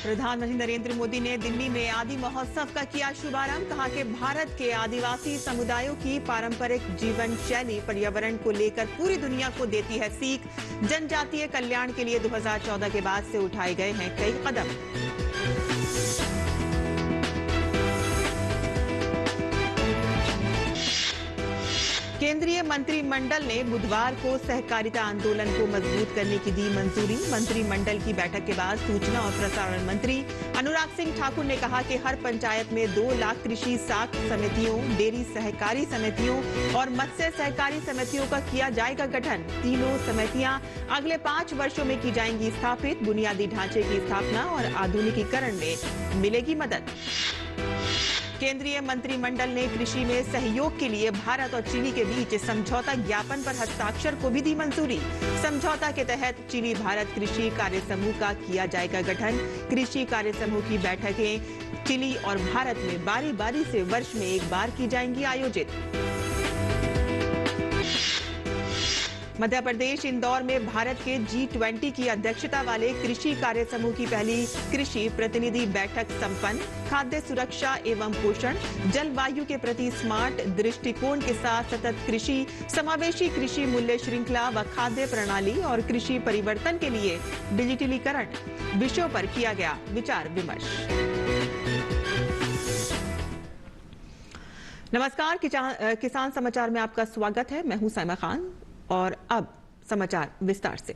प्रधानमंत्री नरेंद्र मोदी ने दिल्ली में आदि महोत्सव का किया शुभारंभ। कहा कि भारत के आदिवासी समुदायों की पारंपरिक जीवन शैली पर्यावरण को लेकर पूरी दुनिया को देती है सीख। जनजातीय कल्याण के लिए 2014 के बाद से उठाए गए हैं कई कदम। केंद्रीय मंत्रिमंडल ने बुधवार को सहकारिता आंदोलन को मजबूत करने की दी मंजूरी। मंत्रिमंडल की बैठक के बाद सूचना और प्रसारण मंत्री अनुराग सिंह ठाकुर ने कहा कि हर पंचायत में 2 लाख कृषि साख समितियों, डेयरी सहकारी समितियों और मत्स्य सहकारी समितियों का किया जाएगा गठन। तीनों समितियां अगले 5 वर्षों में की जाएंगी स्थापित। बुनियादी ढांचे की स्थापना और आधुनिकीकरण में मिलेगी मदद। केंद्रीय मंत्रिमंडल ने कृषि में सहयोग के लिए भारत और चिली के बीच समझौता ज्ञापन पर हस्ताक्षर को भी दी मंजूरी। समझौता के तहत चिली भारत कृषि कार्य समूह का किया जाएगा गठन। कृषि कार्य समूह की बैठकें चिली और भारत में बारी बारी से वर्ष में एक बार की जाएंगी आयोजित। मध्य प्रदेश इंदौर में भारत के G20 की अध्यक्षता वाले कृषि कार्य समूह की पहली कृषि प्रतिनिधि बैठक संपन्न। खाद्य सुरक्षा एवं पोषण, जलवायु के प्रति स्मार्ट दृष्टिकोण के साथ सतत कृषि, समावेशी कृषि मूल्य श्रृंखला व खाद्य प्रणाली और कृषि परिवर्तन के लिए डिजिटलीकरण विषयों पर किया गया विचार विमर्श। नमस्कार, किसान समाचार में आपका स्वागत है। मैं हूं साइमा खान और अब समाचार विस्तार से।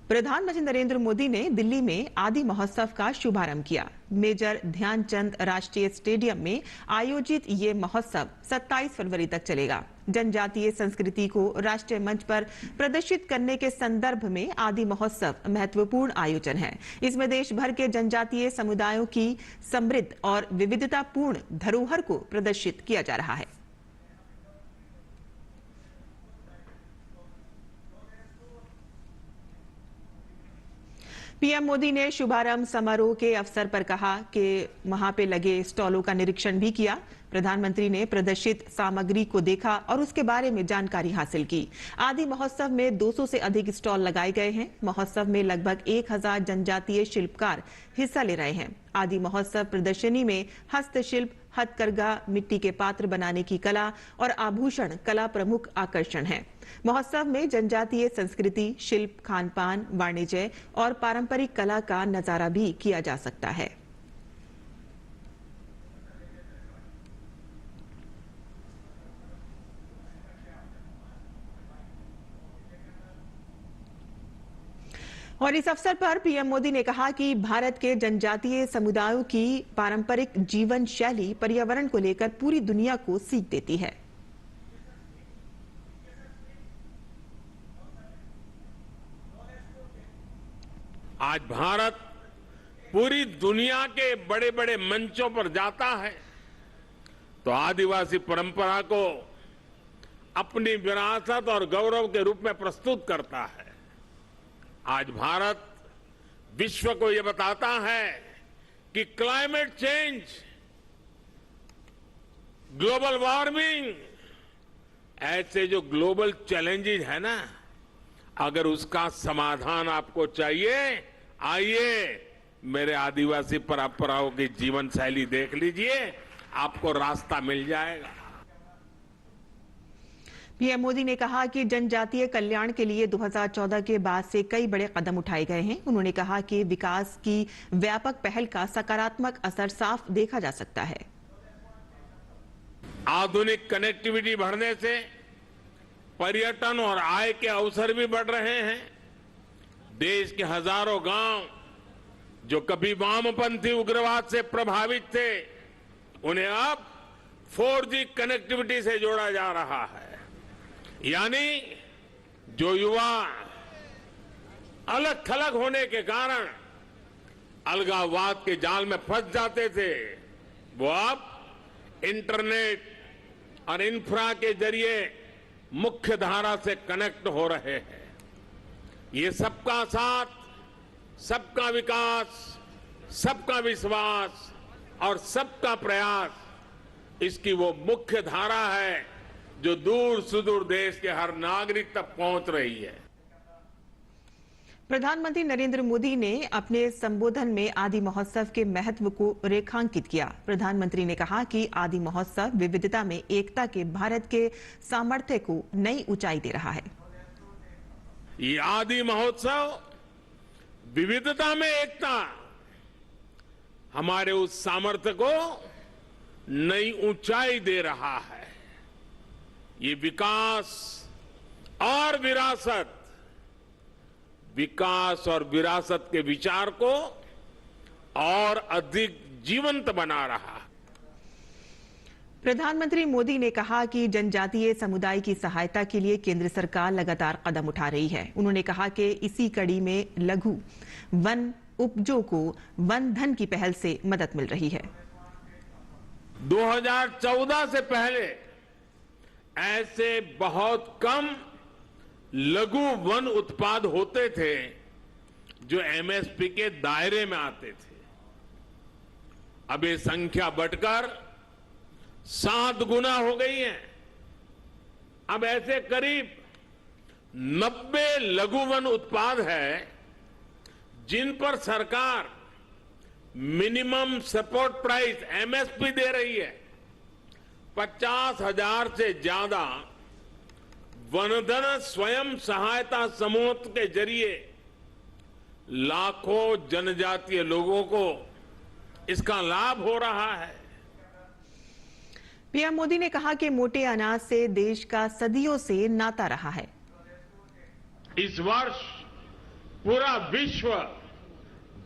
प्रधानमंत्री नरेंद्र मोदी ने दिल्ली में आदि महोत्सव का शुभारंभ किया। मेजर ध्यानचंद राष्ट्रीय स्टेडियम में आयोजित ये महोत्सव 27 फरवरी तक चलेगा। जनजातीय संस्कृति को राष्ट्रीय मंच पर प्रदर्शित करने के संदर्भ में आदि महोत्सव महत्वपूर्ण आयोजन है। इसमें देश भर के जनजातीय समुदायों की समृद्ध और विविधतापूर्ण धरोहर को प्रदर्शित किया जा रहा है। पीएम मोदी ने शुभारंभ समारोह के अवसर पर कहा कि वहां पे लगे स्टॉलों का निरीक्षण भी किया। प्रधानमंत्री ने प्रदर्शित सामग्री को देखा और उसके बारे में जानकारी हासिल की। आदि महोत्सव में 200 से अधिक स्टॉल लगाए गए हैं। महोत्सव में लगभग 1000 जनजातीय शिल्पकार हिस्सा ले रहे हैं। आदि महोत्सव प्रदर्शनी में हस्तशिल्प, हथकरघा, मिट्टी के पात्र बनाने की कला और आभूषण कला प्रमुख आकर्षण है। महोत्सव में जनजातीय संस्कृति, शिल्प, खान-पान, वाणिज्य और पारंपरिक कला का नजारा भी किया जा सकता है। और इस अवसर पर पीएम मोदी ने कहा कि भारत के जनजातीय समुदायों की पारंपरिक जीवन शैली पर्यावरण को लेकर पूरी दुनिया को सीख देती है। आज भारत पूरी दुनिया के बड़े बड़े मंचों पर जाता है तो आदिवासी परंपरा को अपनी विरासत और गौरव के रूप में प्रस्तुत करता है। आज भारत विश्व को यह बताता है कि क्लाइमेट चेंज, ग्लोबल वार्मिंग, ऐसे जो ग्लोबल चैलेंजेस है ना, अगर उसका समाधान आपको चाहिए, आइए मेरे आदिवासी परंपराओं की जीवन शैली देख लीजिए, आपको रास्ता मिल जाएगा। पीएम मोदी ने कहा कि जनजातीय कल्याण के लिए 2014 के बाद से कई बड़े कदम उठाए गए हैं। उन्होंने कहा कि विकास की व्यापक पहल का सकारात्मक असर साफ देखा जा सकता है। आधुनिक कनेक्टिविटी बढ़ने से पर्यटन और आय के अवसर भी बढ़ रहे हैं। देश के हजारों गांव जो कभी वामपंथी उग्रवाद से प्रभावित थे, उन्हें अब 4G कनेक्टिविटी से जोड़ा जा रहा है। यानी जो युवा अलग थलग होने के कारण अलगाववाद के जाल में फंस जाते थे, वो अब इंटरनेट और इंफ्रा के जरिए मुख्य धारा से कनेक्ट हो रहे हैं। ये सबका साथ, सबका विकास, सबका विश्वास और सबका प्रयास, इसकी वो मुख्य धारा है जो दूर सुदूर देश के हर नागरिक तक पहुंच रही है। प्रधानमंत्री नरेंद्र मोदी ने अपने संबोधन में आदि महोत्सव के महत्व को रेखांकित किया। प्रधानमंत्री ने कहा कि आदि महोत्सव विविधता में एकता के भारत के सामर्थ्य को नई ऊंचाई दे रहा है। ये आदि महोत्सव विविधता में एकता हमारे उस सामर्थ्य को नई ऊंचाई दे रहा है। ये विकास और विरासत के विचार को और अधिक जीवंत बना रहा है। प्रधानमंत्री मोदी ने कहा कि जनजातीय समुदाय की सहायता के लिए केंद्र सरकार लगातार कदम उठा रही है। उन्होंने कहा कि इसी कड़ी में लघु वन उपजों को वन धन की पहल से मदद मिल रही है। 2014 से पहले ऐसे बहुत कम लघु वन उत्पाद होते थे जो एमएसपी के दायरे में आते थे। अब ये संख्या बढ़कर 7 गुना हो गई है। अब ऐसे करीब 90 लघु वन उत्पाद है जिन पर सरकार मिनिमम सपोर्ट प्राइस एमएसपी दे रही है। 50,000 से ज्यादा वनधन स्वयं सहायता समूह के जरिए लाखों जनजातीय लोगों को इसका लाभ हो रहा है। पीएम मोदी ने कहा कि मोटे अनाज से देश का सदियों से नाता रहा है। इस वर्ष पूरा विश्व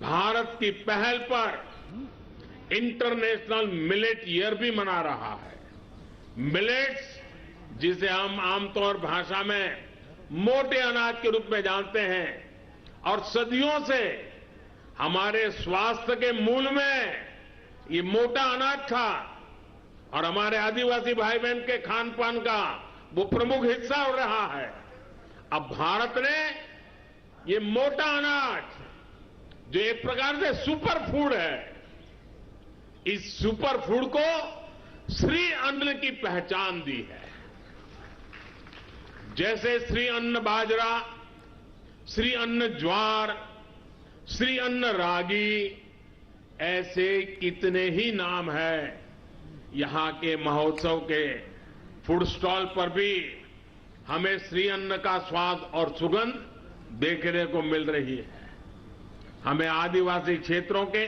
भारत की पहल पर इंटरनेशनल मिलेट ईयर भी मना रहा है। मिलेट्स, जिसे हम आमतौर भाषा में मोटे अनाज के रूप में जानते हैं और सदियों से हमारे स्वास्थ्य के मूल में ये मोटा अनाज था और हमारे आदिवासी भाई बहन के खान पान का वो प्रमुख हिस्सा हो रहा है। अब भारत ने ये मोटा अनाज, जो एक प्रकार से सुपर फूड है, इस सुपर फूड को श्री अन्न की पहचान दी है। जैसे श्री अन्न बाजरा, श्री अन्न ज्वार, श्री अन्न रागी, ऐसे कितने ही नाम हैं। यहां के महोत्सव के फूड स्टॉल पर भी हमें श्री अन्न का स्वाद और सुगंध देखने को मिल रही है। हमें आदिवासी क्षेत्रों के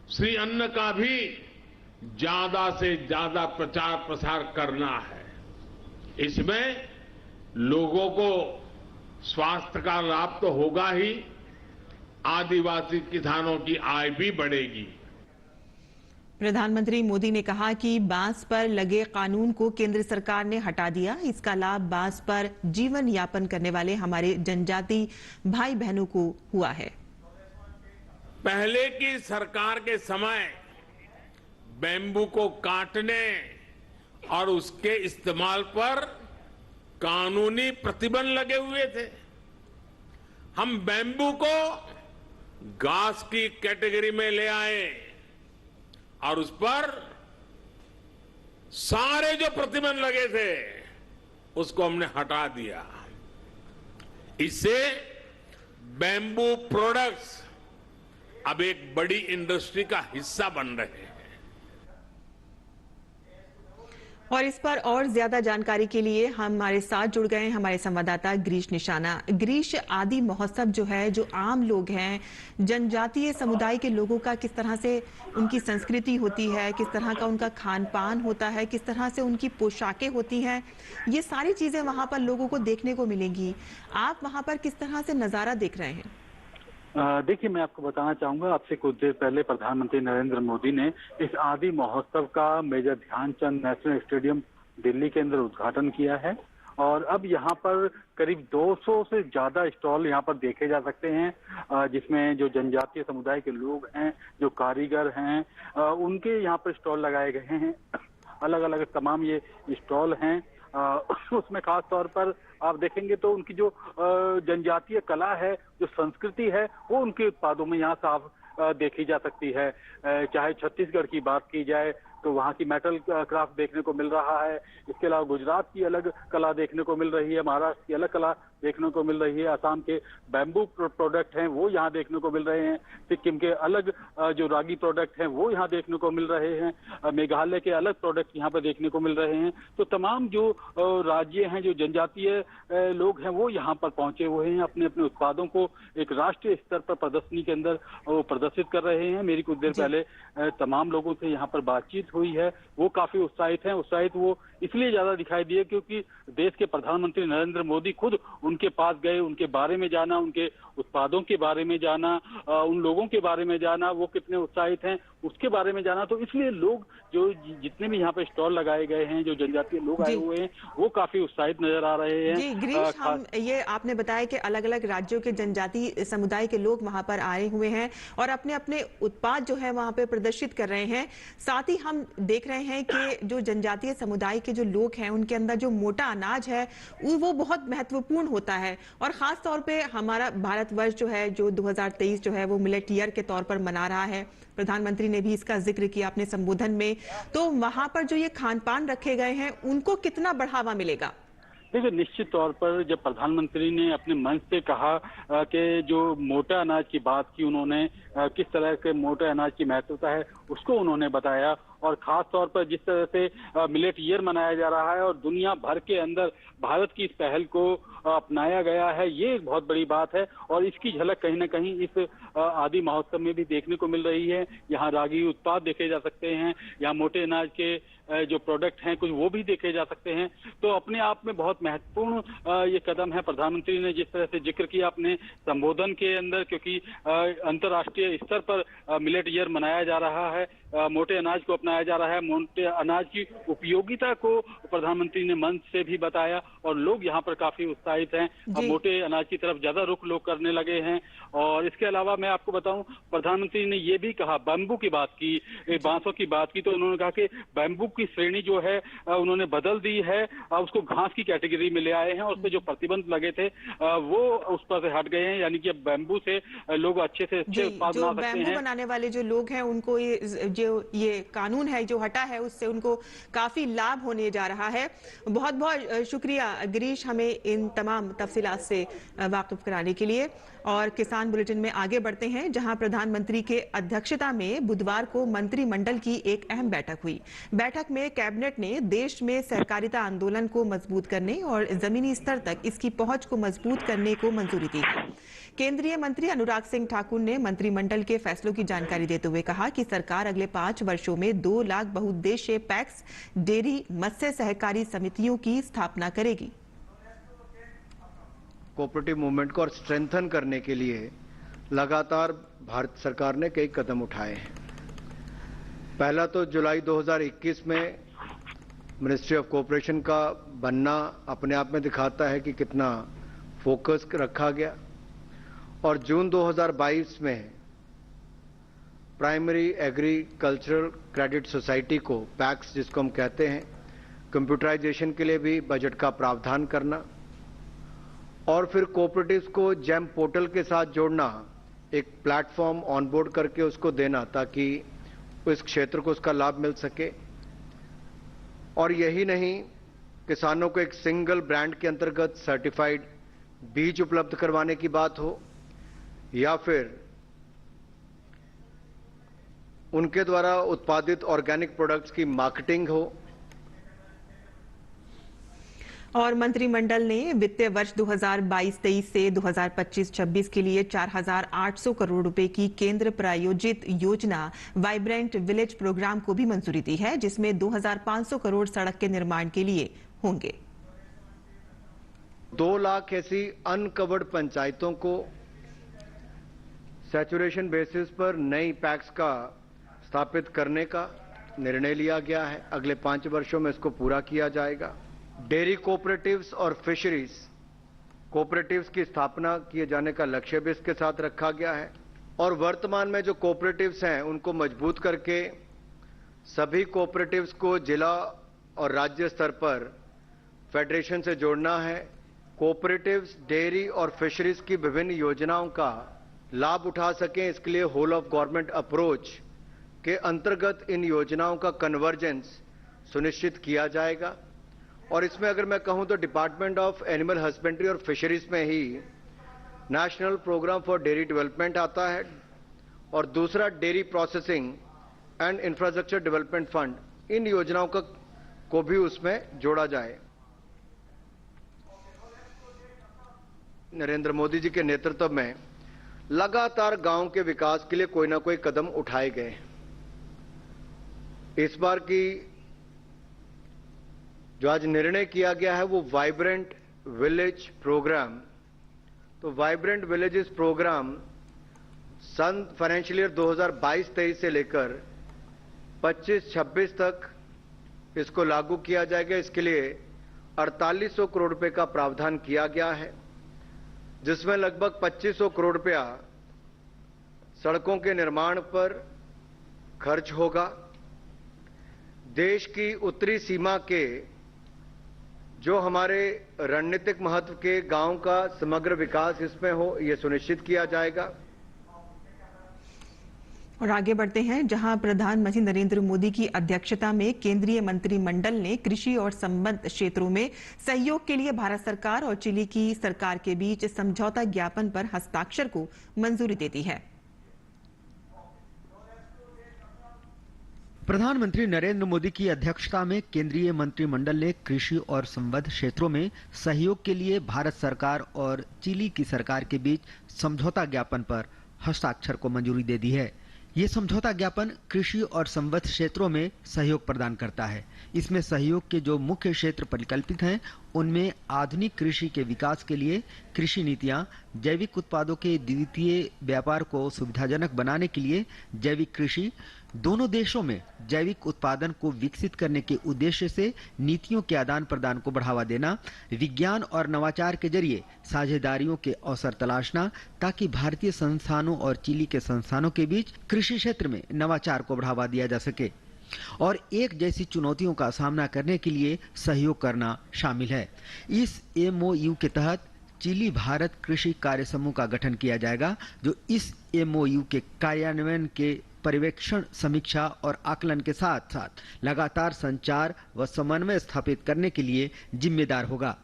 श्री अन्न का भी ज्यादा से ज्यादा प्रचार प्रसार करना है। इसमें लोगों को स्वास्थ्य का लाभ तो होगा ही, आदिवासी किसानों की आय भी बढ़ेगी। प्रधानमंत्री मोदी ने कहा कि बांस पर लगे कानून को केंद्र सरकार ने हटा दिया। इसका लाभ बांस पर जीवन यापन करने वाले हमारे जनजाति भाई बहनों को हुआ है। पहले की सरकार के समय बैम्बू को काटने और उसके इस्तेमाल पर कानूनी प्रतिबंध लगे हुए थे। हम बैम्बू को घास की कैटेगरी में ले आए और उस पर सारे जो प्रतिबंध लगे थे उसको हमने हटा दिया। इससे बैम्बू प्रोडक्ट्स अब एक बड़ी इंडस्ट्री का हिस्सा बन रहे हैं। और इस पर और ज्यादा जानकारी के लिए हमारे साथ जुड़ गए हमारे संवाददाता गिरीश निशाना। गिरीश, आदि महोत्सव जो है, जो आम लोग हैं, जनजातीय समुदाय के लोगों का किस तरह से उनकी संस्कृति होती है, किस तरह का उनका खान पान होता है, किस तरह से उनकी पोशाकें होती हैं, ये सारी चीजें वहां पर लोगों को देखने को मिलेंगी। आप वहां पर किस तरह से नजारा देख रहे हैं? देखिए, मैं आपको बताना चाहूंगा, आपसे कुछ देर पहले प्रधानमंत्री नरेंद्र मोदी ने इस आदि महोत्सव का Major Dhyan Chand National Stadium Delhi के अंदर उद्घाटन किया है और अब यहाँ पर करीब 200 से ज्यादा स्टॉल यहाँ पर देखे जा सकते हैं, जिसमें जो जनजातीय समुदाय के लोग हैं, जो कारीगर हैं, उनके यहाँ पर स्टॉल लगाए गए हैं। अलग अलग तमाम ये स्टॉल हैं। उसमें खास तौर पर आप देखेंगे तो उनकी जो जनजातीय कला है, जो संस्कृति है, वो उनके उत्पादों में यहाँ साफ देखी जा सकती है। चाहे छत्तीसगढ़ की बात की जाए तो वहाँ की मेटल क्राफ्ट देखने को मिल रहा है। इसके अलावा गुजरात की अलग कला देखने को मिल रही है, महाराष्ट्र की अलग कला देखने को मिल रही है। असम के बैम्बू प्रोडक्ट हैं वो यहाँ देखने को मिल रहे हैं। सिक्किम के अलग जो रागी प्रोडक्ट हैं वो यहाँ देखने को मिल रहे हैं। मेघालय के अलग प्रोडक्ट यहाँ पर देखने को मिल रहे हैं। तो तमाम जो राज्य हैं, जो जनजातीय लोग हैं, वो यहाँ पर पहुंचे हुए हैं। अपने अपने उत्पादों को एक राष्ट्रीय स्तर पर प्रदर्शनी के अंदर वो प्रदर्शित कर रहे हैं। मेरी कुछ देर पहले तमाम लोगों से यहाँ पर बातचीत हुई है, वो काफी उत्साहित हैं। उत्साहित वो इसलिए ज्यादा दिखाई दिए क्योंकि देश के प्रधानमंत्री नरेंद्र मोदी खुद उनके पास गए, उनके बारे में जाना, उनके उत्पादों के बारे में जाना, उन लोगों के बारे में जाना, वो कितने उत्साहित हैं उसके बारे में जाना। तो इसलिए लोग जो जितने भी यहाँ पे स्टॉल लगाए गए हैं, जो जनजातीय लोग आए हुए हैं, वो काफी उत्साहित नजर आ रहे हैं। जी गिरीश, हम ये आपने बताया कि अलग अलग राज्यों के जनजातीय समुदाय के लोग वहां पर आए हुए हैं और अपने अपने उत्पाद जो है वहां पे प्रदर्शित कर रहे हैं। साथ ही हम देख रहे हैं कि जो जनजातीय समुदाय के जो लोग हैं उनके अंदर जो मोटा अनाज है वो बहुत महत्वपूर्ण होता है और खास तौर पे हमारा भारतवर्ष जो है, जो 2023 जो है वो मिलेट ईयर के तौर पर मना रहा है। प्रधानमंत्री ने भी इसका जिक्र किया अपने संबोधन में। तो वहां पर जो ये खान पान रखे गए हैं उनको कितना बढ़ावा मिलेगा? देखिए, निश्चित तौर पर जब प्रधानमंत्री ने अपने मंच से कहा कि जो मोटा अनाज की बात की उन्होंने, किस तरह के मोटे अनाज की महत्वता है उसको उन्होंने बताया। और खास तौर पर जिस तरह से मिलेट ईयर मनाया जा रहा है और दुनिया भर के अंदर भारत की इस पहल को अपनाया गया है, ये एक बहुत बड़ी बात है। और इसकी झलक कहीं ना कहीं इस आदि महोत्सव में भी देखने को मिल रही है। यहाँ रागी उत्पाद देखे जा सकते हैं, यहाँ मोटे अनाज के जो प्रोडक्ट हैं कुछ वो भी देखे जा सकते हैं। तो अपने आप में बहुत महत्वपूर्ण ये कदम है। प्रधानमंत्री ने जिस तरह से जिक्र किया अपने संबोधन के अंदर, क्योंकि अंतर्राष्ट्रीय स्तर पर मिलेट ईयर मनाया जा रहा है, मोटे अनाज को अपनाया जा रहा है, मोटे अनाज की उपयोगिता को प्रधानमंत्री ने मंच से भी बताया और लोग यहाँ पर काफी उत्साहित हैं। अब मोटे अनाज की तरफ ज्यादा रुख लोग करने लगे हैं। और इसके अलावा मैं आपको बताऊं, प्रधानमंत्री ने ये भी कहा, बैम्बू की बात की, बांसों की बात की, तो उन्होंने कहा कि बैम्बू की श्रेणी जो है उन्होंने बदल दी है, उसको घास की कैटेगरी में ले आए हैं और उस पर जो प्रतिबंध लगे थे वो उस पर से हट गए हैं। यानी कि बैम्बू से लोग अच्छे से अच्छे उत्पाद बना सकते हैं। बैम्बू बनाने वाले जो लोग हैं उनको ये कानून है जो हटा है उससे उनको काफी लाभ होने जा रहा है। बहुत बहुत शुक्रिया गिरीश, हमें इन तमाम तफसीलात से वाकिफ कराने के लिए। और किसान बुलेटिन में आगे बढ़ते हैं, जहां प्रधानमंत्री के अध्यक्षता में बुधवार को मंत्रिमंडल की एक अहम बैठक हुई। बैठक में कैबिनेट ने देश में सहकारिता आंदोलन को मजबूत करने और जमीनी स्तर तक इसकी पहुंच को मजबूत करने को मंजूरी दी है। केंद्रीय मंत्री अनुराग सिंह ठाकुर ने मंत्रिमंडल के फैसलों की जानकारी देते हुए कहा कि सरकार अगले 5 वर्षों में 2 लाख बहुउद्देशीय पैक्स, डेयरी, मत्स्य सहकारी समितियों की स्थापना करेगी। कोऑपरेटिव मूवमेंट को और स्ट्रेंथन करने के लिए लगातार भारत सरकार ने कई कदम उठाए हैं। पहला तो जुलाई 2021 में मिनिस्ट्री ऑफ कोऑपरेशन का बनना अपने आप में दिखाता है कि कितना फोकस रखा गया। और जून 2022 में प्राइमरी एग्रीकल्चरल क्रेडिट सोसाइटी को, पैक्स जिसको हम कहते हैं, कंप्यूटराइजेशन के लिए भी बजट का प्रावधान करना और फिर कोऑपरेटिव्स को जेम पोर्टल के साथ जोड़ना, एक प्लेटफॉर्म ऑनबोर्ड करके उसको देना ताकि इस क्षेत्र को उसका लाभ मिल सके। और यही नहीं, किसानों को एक सिंगल ब्रांड के अंतर्गत सर्टिफाइड बीज उपलब्ध करवाने की बात हो या फिर उनके द्वारा उत्पादित ऑर्गेनिक प्रोडक्ट्स की मार्केटिंग हो। और मंत्रिमंडल ने वित्तीय वर्ष 2022-23 से 2025-26 के लिए 4,800 करोड़ रुपए की केंद्र प्रायोजित योजना वाइब्रेंट विलेज प्रोग्राम को भी मंजूरी दी है, जिसमें 2,500 करोड़ सड़क के निर्माण के लिए होंगे। 2 लाख ऐसी अनकवर्ड पंचायतों को सैचुरेशन बेसिस पर नई पैक्स का स्थापित करने का निर्णय लिया गया है। अगले 5 वर्षों में इसको पूरा किया जाएगा। डेयरी कोऑपरेटिव्स और फिशरीज कोऑपरेटिव्स की स्थापना किए जाने का लक्ष्य भी इसके साथ रखा गया है। और वर्तमान में जो कोऑपरेटिव्स हैं उनको मजबूत करके सभी कोऑपरेटिव्स को जिला और राज्य स्तर पर फेडरेशन से जोड़ना है। कोऑपरेटिव्स, डेयरी और फिशरीज की विभिन्न योजनाओं का लाभ उठा सकें, इसके लिए होल ऑफ गवर्नमेंट अप्रोच के अंतर्गत इन योजनाओं का कन्वर्जेंस सुनिश्चित किया जाएगा। और इसमें अगर मैं कहूं तो डिपार्टमेंट ऑफ एनिमल हस्बेंड्री और फिशरीज में ही national programme for dairy development आता है और दूसरा dairy processing and infrastructure development fund, इन योजनाओं को भी उसमें जोड़ा जाए। नरेंद्र मोदी जी के नेतृत्व में लगातार गांव के विकास के लिए कोई ना कोई कदम उठाए गए। इस बार की जो आज निर्णय किया गया है वो वाइब्रेंट विलेज प्रोग्राम। तो वाइब्रेंट विलेजेस प्रोग्राम सन फाइनेंशियल ईयर 2022-23 से लेकर 25-26 तक इसको लागू किया जाएगा। इसके लिए 4800 करोड़ रुपए का प्रावधान किया गया है, जिसमें लगभग 2500 करोड़ रुपया सड़कों के निर्माण पर खर्च होगा। देश की उत्तरी सीमा के जो हमारे रणनीतिक महत्व के गांव का समग्र विकास इसमें हो, यह सुनिश्चित किया जाएगा। और आगे बढ़ते हैं, जहां प्रधानमंत्री नरेंद्र मोदी की अध्यक्षता में केंद्रीय मंत्रिमंडल ने कृषि और संबद्ध क्षेत्रों में सहयोग के लिए भारत सरकार और चिली की सरकार के बीच समझौता ज्ञापन पर हस्ताक्षर को मंजूरी दे दी है। प्रधानमंत्री नरेंद्र मोदी की अध्यक्षता में केंद्रीय मंत्रिमंडल ने कृषि और संबद्ध क्षेत्रों में सहयोग के लिए भारत सरकार और चिली की सरकार के बीच समझौता ज्ञापन पर हस्ताक्षर को मंजूरी दे दी है। ये समझौता ज्ञापन कृषि और संबद्ध क्षेत्रों में सहयोग प्रदान करता है। इसमें सहयोग के जो मुख्य क्षेत्र परिकल्पित हैं, उनमें आधुनिक कृषि के विकास के लिए कृषि नीतियां, जैविक उत्पादों के द्वितीय व्यापार को सुविधाजनक बनाने के लिए जैविक कृषि, दोनों देशों में जैविक उत्पादन को विकसित करने के उद्देश्य से नीतियों के आदान प्रदान को बढ़ावा देना, विज्ञान और नवाचार के जरिए साझेदारियों के अवसर तलाशना, ताकि भारतीय संस्थानों और चिली के संस्थानों के बीच कृषि क्षेत्र में नवाचार को बढ़ावा दिया जा सके और एक जैसी चुनौतियों का सामना करने के लिए सहयोग करना शामिल है। इस एमओयू के तहत चिली भारत कृषि कार्य समूह का गठन किया जाएगा, जो इस एमओयू के कार्यान्वयन के पर्यवेक्षण, समीक्षा और आकलन के साथ साथ लगातार संचार व समन्वय स्थापित करने के लिए जिम्मेदार होगा।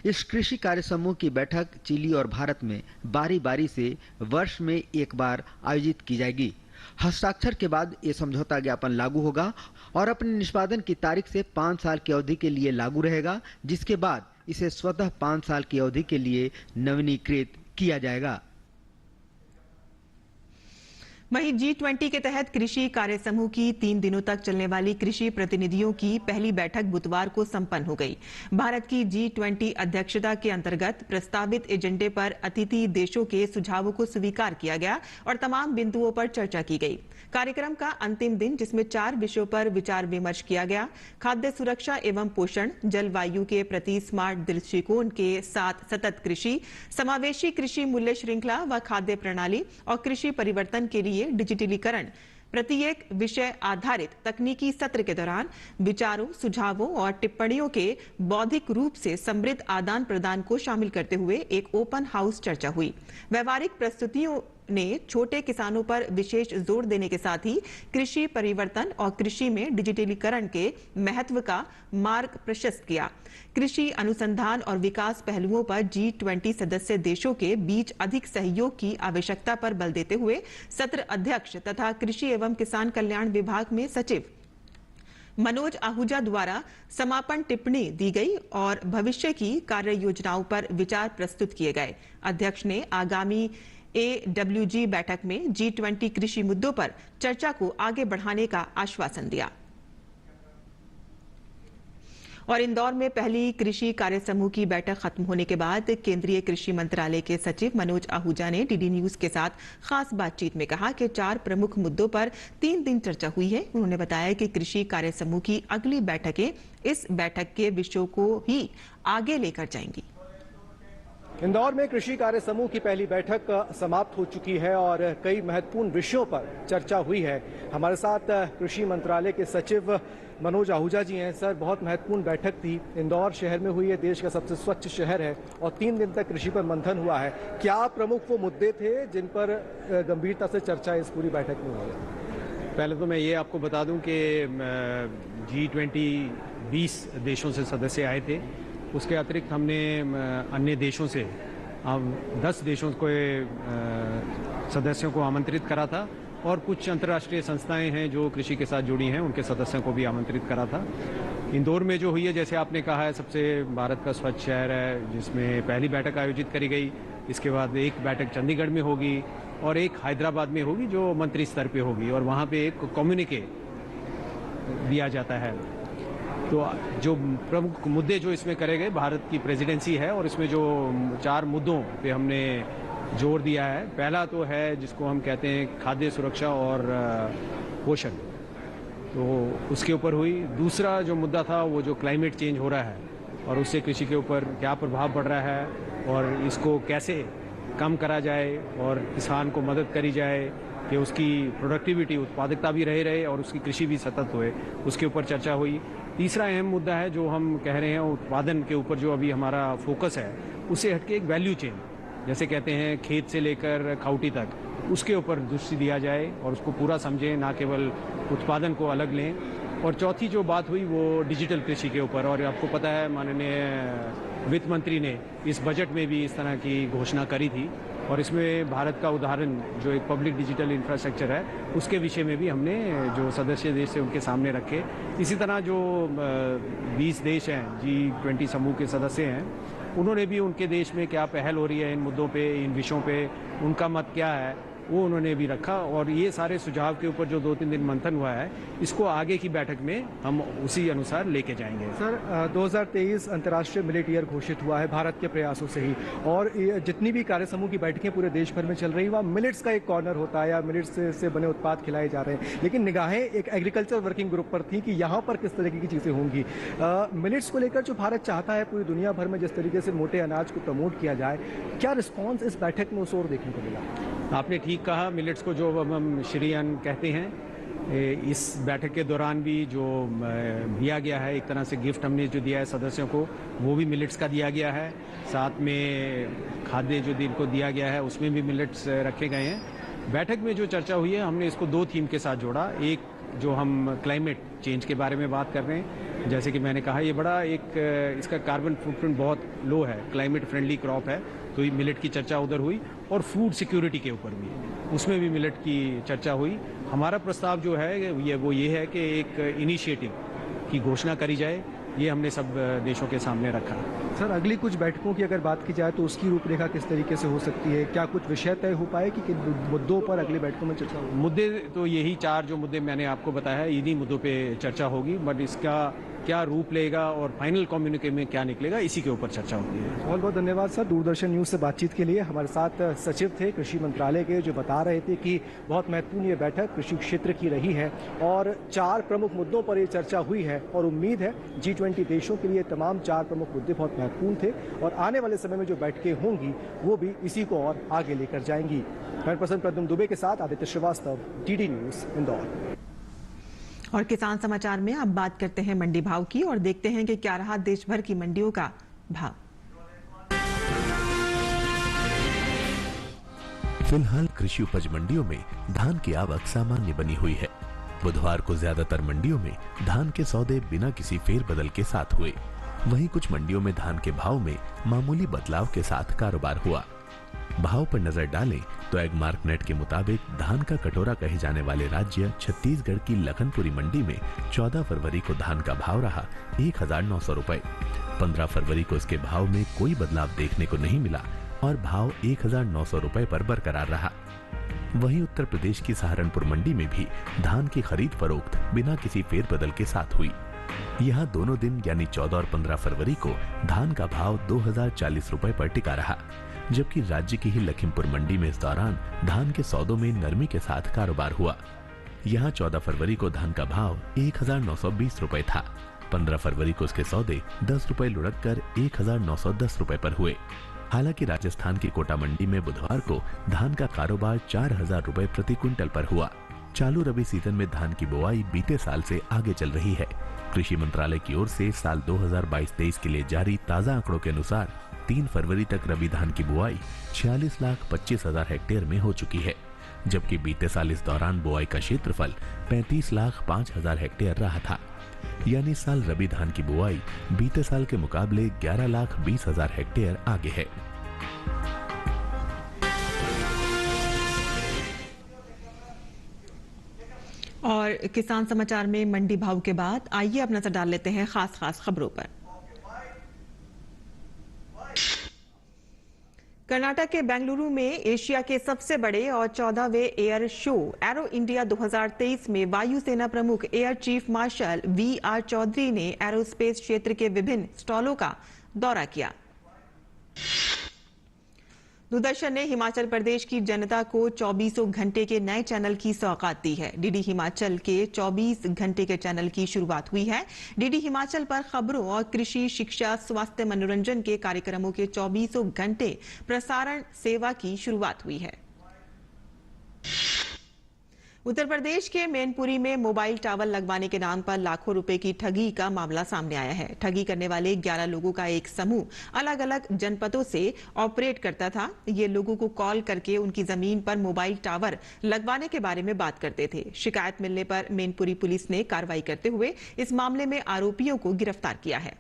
इस कृषि कार्य समूह की बैठक चिली और भारत में बारी बारी से वर्ष में एक बार आयोजित की जाएगी। हस्ताक्षर के बाद ये समझौता ज्ञापन लागू होगा और अपने निष्पादन की तारीख से 5 साल की अवधि के लिए लागू रहेगा, जिसके बाद इसे स्वतः 5 साल की अवधि के लिए नवीनीकृत किया जाएगा। वहीं G20 के तहत कृषि कार्य समूह की 3 दिनों तक चलने वाली कृषि प्रतिनिधियों की पहली बैठक बुधवार को संपन्न हो गई। भारत की G20 अध्यक्षता के अंतर्गत प्रस्तावित एजेंडे पर अतिथि देशों के सुझावों को स्वीकार किया गया और तमाम बिंदुओं पर चर्चा की गई। कार्यक्रम का अंतिम दिन, जिसमें 4 विषयों पर विचार विमर्श किया गया, खाद्य सुरक्षा एवं पोषण, जलवायु के प्रति स्मार्ट दृष्टिकोण के साथ सतत कृषि, समावेशी कृषि मूल्य श्रृंखला व खाद्य प्रणाली और कृषि परिवर्तन के लिए डिजिटलीकरण, प्रत्येक विषय आधारित तकनीकी सत्र के दौरान विचारों, सुझावों और टिप्पणियों के बौद्धिक रूप से समृद्ध आदान प्रदान को शामिल करते हुए एक ओपन हाउस चर्चा हुई। व्यवहारिक प्रस्तुतियों ने छोटे किसानों पर विशेष जोर देने के साथ ही कृषि परिवर्तन और कृषि में डिजिटलीकरण के महत्व का मार्ग प्रशस्त किया। कृषि अनुसंधान और विकास पहलुओं पर G20 सदस्य देशों के बीच अधिक सहयोग की आवश्यकता पर बल देते हुए सत्र अध्यक्ष तथा कृषि एवं किसान कल्याण विभाग में सचिव मनोज आहूजा द्वारा समापन टिप्पणी दी गई और भविष्य की कार्य योजनाओं पर विचार प्रस्तुत किए गए। अध्यक्ष ने आगामी AWG बैठक में G20 कृषि मुद्दों पर चर्चा को आगे बढ़ाने का आश्वासन दिया। और इंदौर में पहली कृषि कार्य समूह की बैठक खत्म होने के बाद केंद्रीय कृषि मंत्रालय के सचिव मनोज आहूजा ने डीडी न्यूज के साथ खास बातचीत में कहा कि 4 प्रमुख मुद्दों पर 3 दिन चर्चा हुई है। उन्होंने बताया कि कृषि कार्य समूह की अगली बैठकें इस बैठक के विषयों को ही आगे लेकर जाएंगी। इंदौर में कृषि कार्य समूह की पहली बैठक समाप्त हो चुकी है और कई महत्वपूर्ण विषयों पर चर्चा हुई है। हमारे साथ कृषि मंत्रालय के सचिव मनोज आहूजा जी हैं। सर, बहुत महत्वपूर्ण बैठक थी, इंदौर शहर में हुई है, देश का सबसे स्वच्छ शहर है और 3 दिन तक कृषि पर मंथन हुआ है। क्या प्रमुख वो मुद्दे थे जिन पर गंभीरता से चर्चा इस पूरी बैठक में हुई? पहले तो मैं ये आपको बता दूं कि G20 20 देशों से सदस्य आए थे। उसके अतिरिक्त हमने अन्य देशों से 10 देशों को सदस्यों को आमंत्रित करा था और कुछ अंतर्राष्ट्रीय संस्थाएं हैं जो कृषि के साथ जुड़ी हैं, उनके सदस्यों को भी आमंत्रित करा था। इंदौर में जो हुई है, जैसे आपने कहा है, सबसे भारत का स्वच्छ शहर है, जिसमें पहली बैठक आयोजित करी गई। इसके बाद एक बैठक चंडीगढ़ में होगी और एक हैदराबाद में होगी जो मंत्री स्तर पे होगी, और वहाँ पे एक कम्युनिके दिया जाता है। तो जो प्रमुख मुद्दे जो इसमें करे गए, भारत की प्रेसिडेंसी है और इसमें जो 4 मुद्दों पे हमने जोर दिया है। पहला तो है जिसको हम कहते हैं खाद्य सुरक्षा और पोषण, तो उसके ऊपर हुई। दूसरा जो मुद्दा था वो जो क्लाइमेट चेंज हो रहा है और उससे कृषि के ऊपर क्या प्रभाव पड़ रहा है और इसको कैसे कम करा जाए और किसान को मदद करी जाए कि उसकी प्रोडक्टिविटी, उत्पादकता भी रहे और उसकी कृषि भी सतत होए, उसके ऊपर चर्चा हुई। तीसरा अहम मुद्दा है जो हम कह रहे हैं उत्पादन के ऊपर जो अभी हमारा फोकस है, उससे हटके एक वैल्यू चेन, जैसे कहते हैं खेत से लेकर खाउटी तक, उसके ऊपर दृष्टि दिया जाए और उसको पूरा समझें, ना केवल उत्पादन को अलग लें। और चौथी जो बात हुई वो डिजिटल कृषि के ऊपर, और आपको पता है माननीय वित्त मंत्री ने इस बजट में भी इस तरह की घोषणा करी थी और इसमें भारत का उदाहरण जो एक पब्लिक डिजिटल इंफ्रास्ट्रक्चर है उसके विषय में भी हमने जो सदस्य देश से उनके सामने रखे। इसी तरह जो 20 देश हैं, G20 समूह के सदस्य हैं, उन्होंने भी उनके देश में क्या पहल हो रही है इन मुद्दों पे, इन विषयों पे, उनका मत क्या है, वो उन्होंने भी रखा। और ये सारे सुझाव के ऊपर जो 2-3 दिन मंथन हुआ है, इसको आगे की बैठक में हम उसी अनुसार लेके जाएंगे। सर, 2023 अंतर्राष्ट्रीय मिलेट ईयर घोषित हुआ है भारत के प्रयासों से ही, और जितनी भी कार्य समूह की बैठकें पूरे देश भर में चल रही, वहाँ मिलेट्स का एक कॉर्नर होता है या मिलेट्स से बने उत्पाद खिलाए जा रहे हैं, लेकिन निगाहें एक एग्रीकल्चर वर्किंग ग्रुप पर थी कि यहाँ पर किस तरीके की चीज़ें होंगी। मिलेट्स को लेकर जो भारत चाहता है पूरी दुनिया भर में जिस तरीके से मोटे अनाज को प्रमोट किया जाए, क्या रिस्पॉन्स इस बैठक में उस ओर देखने को मिला? आपने ठीक कहा, मिलेट्स को जो हम श्री अन्न कहते हैं, इस बैठक के दौरान भी जो दिया गया है, एक तरह से गिफ्ट हमने जो दिया है सदस्यों को, वो भी मिलेट्स का दिया गया है। साथ में खाद्य जो दिन को दिया गया है उसमें भी मिलेट्स रखे गए हैं। बैठक में जो चर्चा हुई है, हमने इसको 2 थीम के साथ जोड़ा। एक जो हम क्लाइमेट चेंज के बारे में बात कर रहे हैं, जैसे कि मैंने कहा, ये बड़ा एक इसका कार्बन फुटप्रिंट बहुत लो है, क्लाइमेट फ्रेंडली क्रॉप है, तो ये मिलेट की चर्चा उधर हुई। और फूड सिक्योरिटी के ऊपर भी, उसमें भी मिलेट की चर्चा हुई। हमारा प्रस्ताव जो है वो ये है कि एक इनिशिएटिव की घोषणा करी जाए, ये हमने सब देशों के सामने रखा। सर, अगली कुछ बैठकों की अगर बात की जाए तो उसकी रूपरेखा किस तरीके से हो सकती है? क्या कुछ विषय तय हो पाए कि किन मुद्दों पर अगली बैठकों में चर्चा होगी? मुद्दे तो यही 4 जो मुद्दे मैंने आपको बताया है, इन्हीं मुद्दों पे चर्चा होगी, बट इसका क्या रूप लेगा और फाइनल कम्युनिके में क्या निकलेगा, इसी के ऊपर चर्चा होती है। बहुत बहुत धन्यवाद सर, दूरदर्शन न्यूज़ से बातचीत के लिए। हमारे साथ सचिव थे कृषि मंत्रालय के, जो बता रहे थे कि बहुत महत्वपूर्ण ये बैठक कृषि क्षेत्र की रही है और 4 प्रमुख मुद्दों पर ये चर्चा हुई है और उम्मीद है G20 देशों के लिए तमाम 4 प्रमुख मुद्दे बहुत महत्वपूर्ण थे और आने वाले समय में जो बैठकें होंगी वो भी इसी को और आगे लेकर जाएंगी। मैं प्रद्युम्न दुबे के साथ आदित्य श्रीवास्तव, DD न्यूज़, इंदौर। और किसान समाचार में अब बात करते हैं मंडी भाव की और देखते हैं कि क्या रहा देश भर की मंडियों का भाव। फिलहाल कृषि उपज मंडियों में धान की आवक सामान्य बनी हुई है। बुधवार को ज्यादातर मंडियों में धान के सौदे बिना किसी फेरबदल के साथ हुए। वहीं कुछ मंडियों में धान के भाव में मामूली बदलाव के साथ कारोबार हुआ। भाव पर नजर डालें तो एग मार्कनेट के मुताबिक धान का कटोरा कहे जाने वाले राज्य छत्तीसगढ़ की लखनपुरी मंडी में 14 फरवरी को धान का भाव रहा 1900 रुपए। 15 फरवरी को इसके भाव में कोई बदलाव देखने को नहीं मिला और भाव 1900 रुपए पर बरकरार रहा। वहीं उत्तर प्रदेश की सहारनपुर मंडी में भी धान की खरीद फरोख्त बिना किसी फेरबदल के साथ हुई। यहाँ दोनों दिन यानी 14 और 15 फरवरी को धान का भाव 2040 रुपए पर टिका रहा, जबकि राज्य की ही लखीमपुर मंडी में इस दौरान धान के सौदों में नरमी के साथ कारोबार हुआ। यहाँ 14 फरवरी को धान का भाव 1920 रुपए था। 15 फरवरी को इसके सौदे 10 रुपए लुढ़क कर 1910 रुपए पर हुए। हालांकि राजस्थान की कोटा मंडी में बुधवार को धान का कारोबार 4000 रुपए प्रति क्विंटल पर हुआ। चालू रबी सीजन में धान की बुआई बीते साल से आगे चल रही है। कृषि मंत्रालय की ओर से साल 2022-23 के लिए जारी ताजा आंकड़ों के अनुसार 3 फरवरी तक रबी धान की बुआई 46,25,000 हेक्टेयर में हो चुकी है। जबकि बीते साल इस दौरान बुआई का क्षेत्रफल 35,05,000 हेक्टेयर रहा था। यानी इस साल रबी धान की बुआई बीते साल के मुकाबले 11,20,000 हेक्टेयर आगे है। और किसान समाचार में मंडी भाव के बाद आइए अब नजर डाल लेते हैं खास खबरों पर। कर्नाटक के बेंगलुरु में एशिया के सबसे बड़े और 14वें एयर शो एरो इंडिया 2023 में वायुसेना प्रमुख air chief marshal V R. Chaudhari ने एरोस्पेस क्षेत्र के विभिन्न स्टॉलों का दौरा किया। दूरदर्शन ने हिमाचल प्रदेश की जनता को 24 घंटे के नए चैनल की सौगात दी है। डीडी हिमाचल के 24 घंटे के चैनल की शुरुआत हुई है। डीडी हिमाचल पर खबरों और कृषि, शिक्षा, स्वास्थ्य, मनोरंजन के कार्यक्रमों के 24 घंटे प्रसारण सेवा की शुरुआत हुई है। उत्तर प्रदेश के मैनपुरी में मोबाइल टावर लगवाने के नाम पर लाखों रुपए की ठगी का मामला सामने आया है। ठगी करने वाले 11 लोगों का एक समूह अलग अलग जनपदों से ऑपरेट करता था। ये लोगों को कॉल करके उनकी जमीन पर मोबाइल टावर लगवाने के बारे में बात करते थे। शिकायत मिलने पर मैनपुरी पुलिस ने कार्रवाई करते हुए इस मामले में आरोपियों को गिरफ्तार किया है।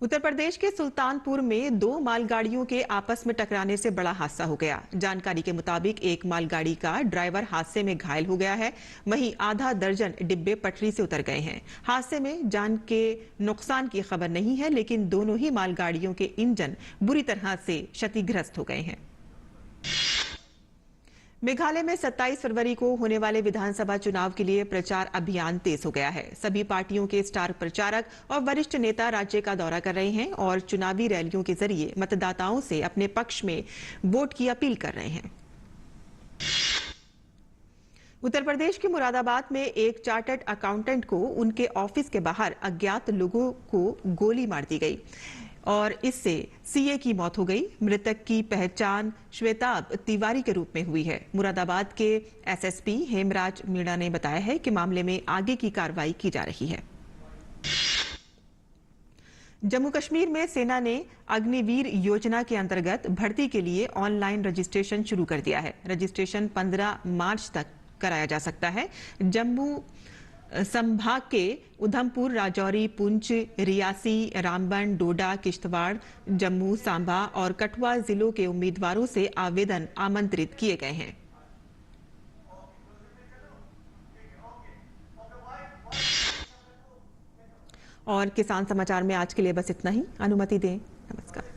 उत्तर प्रदेश के सुल्तानपुर में 2 मालगाड़ियों के आपस में टकराने से बड़ा हादसा हो गया। जानकारी के मुताबिक एक मालगाड़ी का ड्राइवर हादसे में घायल हो गया है, वहीं आधा दर्जन डिब्बे पटरी से उतर गए हैं। हादसे में जान के नुकसान की खबर नहीं है, लेकिन दोनों ही मालगाड़ियों के इंजन बुरी तरह से क्षतिग्रस्त हो गए हैं। मेघालय में 27 फरवरी को होने वाले विधानसभा चुनाव के लिए प्रचार अभियान तेज हो गया है। सभी पार्टियों के स्टार प्रचारक और वरिष्ठ नेता राज्य का दौरा कर रहे हैं और चुनावी रैलियों के जरिए मतदाताओं से अपने पक्ष में वोट की अपील कर रहे हैं। उत्तर प्रदेश के मुरादाबाद में एक चार्टर्ड अकाउंटेंट को उनके ऑफिस के बाहर अज्ञात लोगों को गोली मार दी गई और इससे सीए की मौत हो गई। मृतक की पहचान श्वेताब तिवारी के रूप में हुई है। मुरादाबाद के एसएसपी हेमराज मीणा ने बताया है कि मामले में आगे की कार्रवाई की जा रही है। जम्मू कश्मीर में सेना ने अग्निवीर योजना के अंतर्गत भर्ती के लिए ऑनलाइन रजिस्ट्रेशन शुरू कर दिया है। रजिस्ट्रेशन 15 मार्च तक कराया जा सकता है। जम्मू संभाग के उधमपुर, राजौरी, पुंछ, रियासी, रामबन, डोडा, किश्तवाड़, जम्मू, सांबा और कठुआ जिलों के उम्मीदवारों से आवेदन आमंत्रित किए गए हैं। और किसान समाचार में आज के लिए बस इतना ही। अनुमति दें। नमस्कार।